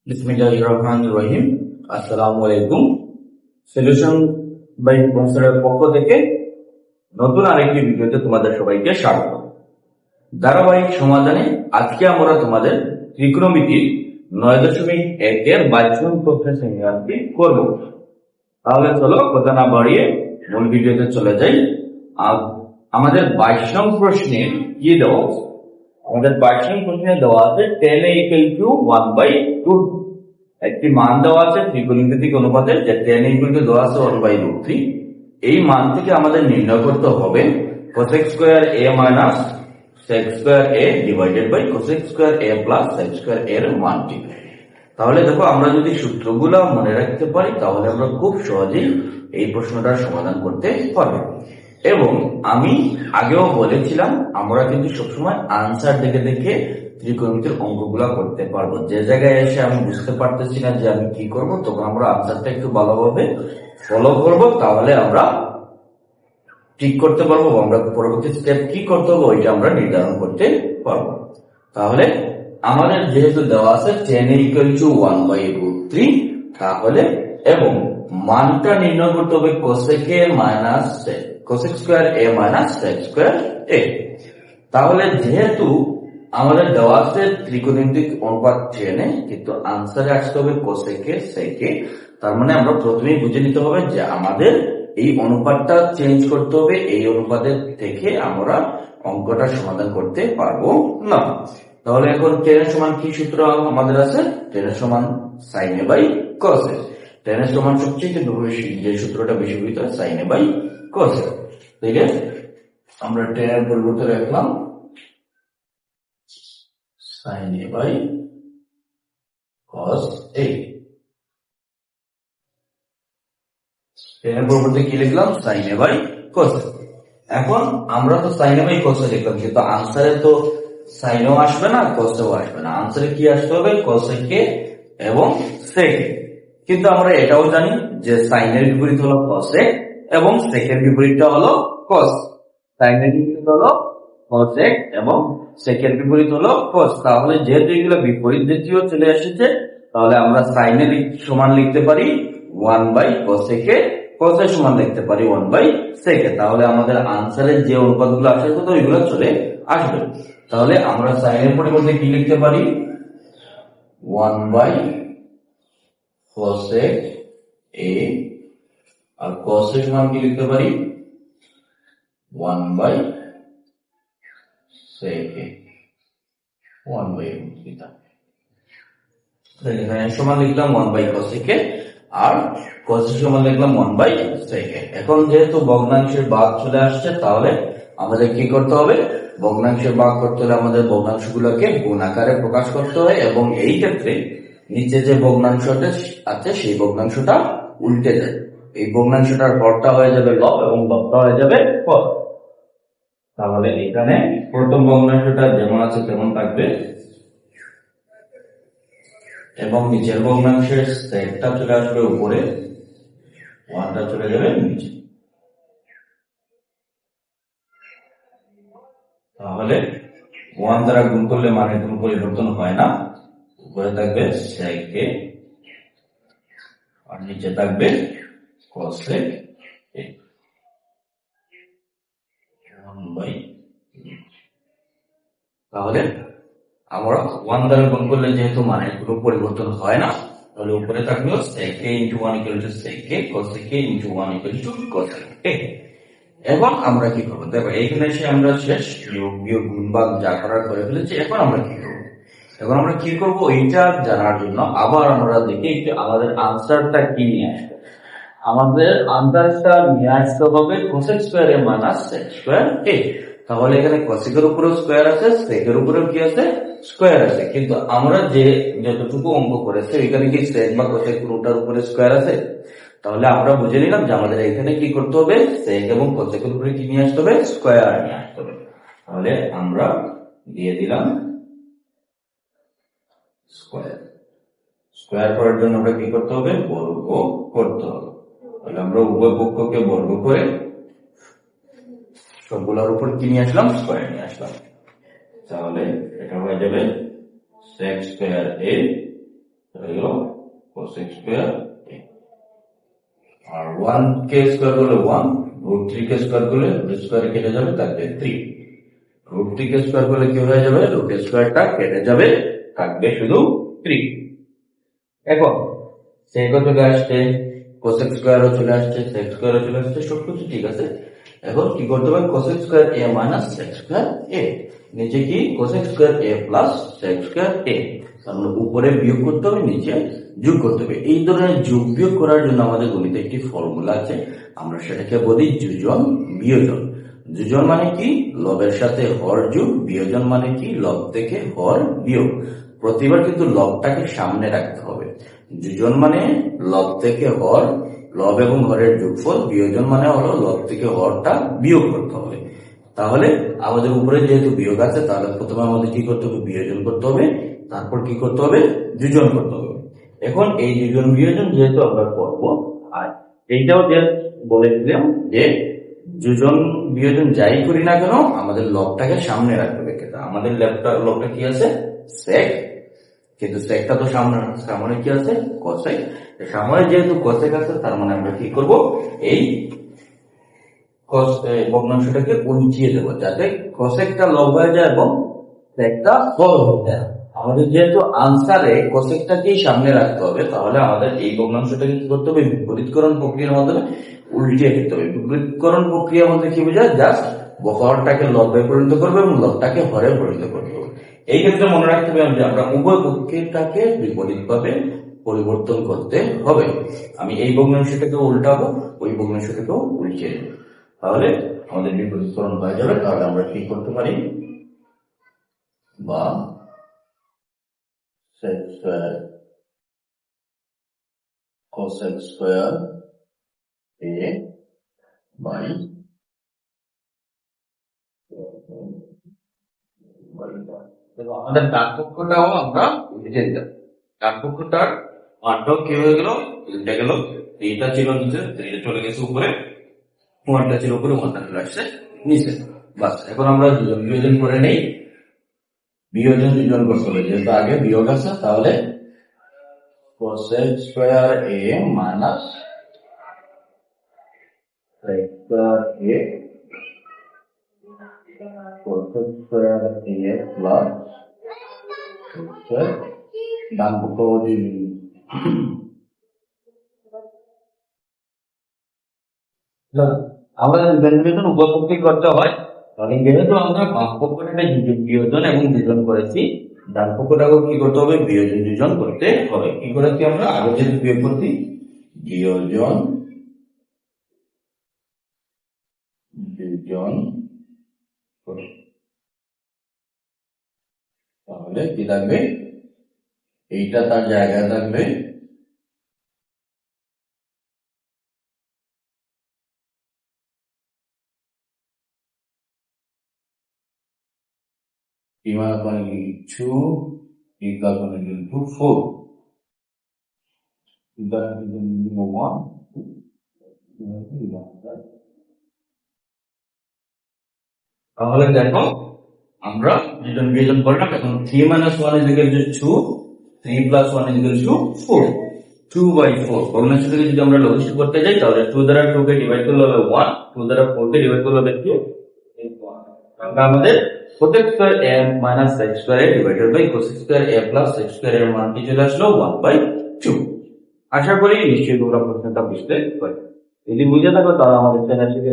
বিসমিল্লাহির রহমানির রহিম। আসসালামু আলাইকুম। সলিউশন বাই প্রফেসরের পক্ষ থেকে নতুন আরেকটি ভিডিওতে তোমাদের সবাইকে স্বাগত। ধারাবাহিক সমাধানে আজকে আমরা তোমাদের ত্রিকোণমিতির 9.1 এর বাহ্যিক প্রশ্নের সমাধানটি করব। তাহলে চলো কথা না বাড়িয়ে মূল ভিডিওতে চলে যাই। আমাদের 22 প্রশ্নে কি দেওয়া আছে? আমাদের 22 প্রশ্নে দেওয়া আছে tan a = 1/√। একটি মান দেওয়া আছে ত্রিকোণমিতিক অনুপাতে, যে tan a দেওয়া আছে 1/√3। এই মান থেকে আমাদের নির্ণয় করতে হবে cos² a - sec² a divided by cos² a plus sec² a এর মানটি। তাহলে দেখো, আমরা যদি সূত্রগুলো মনে রাখতে পারি তাহলে আমরা খুব সহজেই এই প্রশ্নটার সমাধান করতে পারবো। এবং আমি আগেও বলেছিলাম, আমরা কিন্তু সবসময় আনসার দেখে দেখে ত্রিকোণমিতির অঙ্কগুলা করতে পারবো। যে জায়গায় এসে আমি বুঝতে পারতেছি না যে আমি কি করব, তখন আমরা আনসারটা একটু ভালোভাবে ফলো করব, তাহলে আমরা ঠিক করতে পারবো। আমরা পরবর্তী স্টেপ কি করতে হবে ওইটা আমরা নির্ধারণ করতে পারবো। তাহলে আমাদের যেহেতু দেওয়া আছে tan a = 1/√3, তাহলে এবং মানটা নির্ণয় করতে হবে cosec² a - sec² a। তাহলে যেহেতু আমাদের দেওয়া আছে ত্রিকোণমিতিক অনুপাত tan a, কিন্তু আনসারে আসতে হবে cosec a sec a। তার মানে আমরা প্রথমেই বুঝে নিতে হবে যে আমাদের এই অনুপাতটা চেঞ্জ করতে হবে, এই অনুপাতের থেকে আমরা অঙ্কটা সমাধান করতে পারবো না। তাহলে এখন tan এর সমান কি সূত্র আমাদের আছে? tan এর সমান sin a/cos a। tan এর সমান সবচেয়ে কিন্তু যে সূত্রটা বেশি ব্যবহৃত হয় sin a/cos a। ঠিক আছে, আমরা tan এর পরিবর্তে রাখলাম sin a/cos a। tan এর পরিবর্তে কি লিখলাম? sin a/cos a। এখন আমরা তো sin a/cos a লিখলাম, কিন্তু আনসারে তো sin ও আসবে না, cos ও আসবে না। আনসারে কি আসতে হবে? cosec a এবং sec a। কিন্তু আমরা এটাও জানি যে sin এর বিপরীত হলো cosec এবং sec এর বিপরীতটা হলো cos। sin এর বিপরীত হলো cosec এবং sec এর বিপরীত হলো cos। তাহলে যেহেতু এগুলো বিপরীত জাতীয় চলে এসেছে, তাহলে আমরা sin এর সমান লিখতে পারি 1/cosec a, cos এর সমান লিখতে পারি 1/sec a। তাহলে আমাদের আনসারের যে অনুপাতগুলো আসার কথা ওইগুলো চলে আসবে। তাহলে আমরা sin এর পরিবর্তে কি লিখতে পারি? 1/cosec a, আর cos এর সমান কি লিখতে পারি? 1/sec a, 1/√3। এখানে সমান লিখলাম 1/cosec a আর cos এর সমান লিখলাম 1/sec a। এখন যেহেতু ভগ্নাংশের ভাগ চলে আসছে, তাহলে আমাদের কি করতে হবে? ভগ্নাংশের ভাগ করতে হলে আমাদের ভগ্নাংশগুলোকে গুণ আকারে প্রকাশ করতে হয়, এবং এই ক্ষেত্রে নিচে যে ভগ্নাংশটা আছে সেই ভগ্নাংশটা উল্টে যায়। এই ভগ্নাংশটার হরটা হয়ে যাবে লব এবং লবটা হয়ে যাবে হর। তাহলে এখানে প্রথম ভগ্নাংশটা যেমন আছে তেমন থাকবে, এবং নিচের ভগ্নাংশের সেটটা চলে আসবে উপরে, ওয়ানটা চলে যাবে নিচে। তাহলে 1 দ্বারা গুণ করলে মানের কোনো পরিবর্তন হয় না, উপরে থাকবে sec a আর নিচে থাকবে cosec a 1/। তাহলে আমরা 1 দ্বারা গুণ করলে যেহেতু মানের কোনো পরিবর্তন হয় না, তাহলে উপরে থাকবে sec a × 1 = sec a, cosec a × 1 = cosec a। এখন আমরা কি করবো? দেখো, এইখানে এসে আমরা শেষ বিয়োগ গুণ ভাগ যা করার করে ফেলেছি। এখন আমরা কি করবো? এখন আমরা কি করবো এইটা জানার জন্য আবার আমরা দেখি আমাদের আনসারটা কি নিয়ে আসবে। আমাদের আনসারটা নিয়ে আসতে হবে cosec² a - sec² a। তাহলে এখানে cosec এর উপরেও স্কয়ার আছে, sec এর উপরেও কি আছে? স্কয়ার আছে। কিন্তু আমরা যতটুকু অঙ্ক করেছি এখানে কি sec বা cosec কোনটার উপরে স্কয়ার আছে? তাহলে আমরা বুঝে নিলাম যে আমাদের এখানে কি করতে হবে? sec এবং cosec এর উপরে কি নিয়ে আসতে হবে? স্কয়ার নিয়ে আসতে হবে। তাহলে আমরা দিয়ে দিলাম স্কয়ার। স্কয়ার করার জন্য আমরা কি করতে হবে? বর্গ করতে হবে। তাহলে আমরা উভয় পক্ষকে বর্গ করে সবগুলোর উপর কি নিয়ে আসলাম? স্কয়ার নিয়ে আসলাম। তাহলে এটা হয়ে যাবে sec² a হয়ে গেল cosec স্কয়ার a। আর 1 কে স্কয়ার করলে 1, রুট 3 কে স্কয়ার করলে রুট স্কয়ার কেটে যাবে, থাকবে 3। রুট 3 কে স্কয়ার করলে কি হয়ে যাবে, রুট স্কয়ারটা কেটে যাবে, থাকবে শুধু 3। এখন sec ও চলে আসছে, cosec স্কয়ারও চলে আসছে, sec স্কয়ারও চলে আসছে, সবকিছু ঠিক আছে। এখন কি করতে হবে, cosec square a minus sec square a, নিচে কি cosec square a plus sec square a, তাহলে উপরে বিয়োগ করতে হবে, নিচে যোগ করতে হবে। এই ধরনের যোগ বিয়োগ করার জন্য আমাদের গণিতে একটি ফর্মুলা আছে, আমরা সেটাকে বলি যোজন বিয়োজন। যোজন মানে কি, লবের সাথে হর যোগ, বিয়োজন মানে কি, লব থেকে হর বিয়োগ। প্রতিবার কিন্তু লবটাকে সামনে রাখতে হবে। যোজন মানে লব থেকে হর, লব এবং হরের যোগফল, বিয়োজন মানে হলো লব থেকে হরটা বিয়োগ করতে হবে। তাহলে আমাদের উপরে যেহেতু বিয়োগ আছে, তাহলে প্রথমে আমাদের কি করতে হবে, বিয়োজন করতে হবে, তারপর কি করতে হবে, যোজন করতে হবে। এখন এই যোজন বিয়োজন যেহেতু আমরা করবো, আর এইটাও যে বলেছিলাম যে যোজন বিয়োজন যাই করি না কেন আমাদের লবটাকে সামনে রাখতে হবে। আমাদের লবটা কি আছে, sec, কিন্তু সেকটা তো সামনে কি আছে, cosec। সামনে যেহেতু cosec আছে, তার মানে আমরা কি করব, এই ভগ্নাংশটাকে উল্টিয়ে দেবো, যাতে cosecটা লব হয়ে যায় এবং secটা হর হয়ে যায়। আমাদের যেহেতু আনসারে cosecটাকেই সামনে রাখতে হবে, তাহলে আমাদের এই ভগ্নাংশটাকে কি করতে হবে, বিপরীতকরণ প্রক্রিয়ার মাধ্যমে উল্টিয়ে দিতে হবে। বিপরীতকরণ প্রক্রিয়া বলতে কি বোঝায়, জাস্ট হরটাকে লবে পরিণত করবে এবং লবটাকে হরে পরিণত করবে। এই ক্ষেত্রে মনে রাখতে হবে যে আমরা উভয় পক্ষটাকে বিপরীতভাবে পরিবর্তন করতে হবে। আমি এই ভগ্নাংশটাকে উল্টাবো, ওই ভগ্নাংশটাকেও উল্টে দেবো, তাহলে আমাদের বিপরীতকরণ হয়ে যাবে। তাহলে আমরা কি করতে পারি, বা sec square cosec square a by আমাদের ডান পক্ষটাও আমরা উল্টে দিলাম। ডান পক্ষটার মানটাও কি হয়ে গেল, উল্টে গেল। এইটা ছিল নিচে, এটা চলে গেছে উপরে, ওয়ানটা ছিল উপরে, ওয়ানটা চলে আসছে নিচে। বাস, এখন আমরা বিয়োজন করে নেই। বিয়োজন যোজন করতে হবে, যেহেতু আগে বিয়োগ আছে, তাহলে cosec square a minus sec square a, cosec square a plus ডান পক্ষ আমাদের বিয়োজন উভয় পক্ষে করতে হয়। তাহলে যেহেতু আমরা বাম পক্ষটাকে বিয়োজন এবং যোজন করেছি, ডান পক্ষটাকেও কি করতে হবে, বিয়োজন যোজন করতে হবে। কি করেছি আমরা, আগে যেহেতু বিয়োগ করছি, বিয়োজন যোজন, তাহলে কি থাকবে, এইটা তার জায়গায় থাকবে, two equal to 4, তাহলে দেখো আমরা যোজন বিয়োজন করলাম। এখন 3 minus 1 is equal to 2, 3 plus 1 is equal to 4, 2/4। ভগ্নাংশটাকে যদি আমরা লঘিষ্ঠ করতে যাই, তাহলে 2 দ্বারা 2 কে ডিভাইড করলে হবে 1, 2 দ্বারা 4 কে ডিভাইড করলে হবে 2, আমাদের cosec square a minus sec square a divided by cosec square a plus sec square এর মান কি চলে আসলো, 1/2। আশা করি নিশ্চয়ই তোমরা প্রশ্নটা বুঝতে পারবে। যদি বুঝে থাকো তাহলে আমাদের চ্যানেলটিকে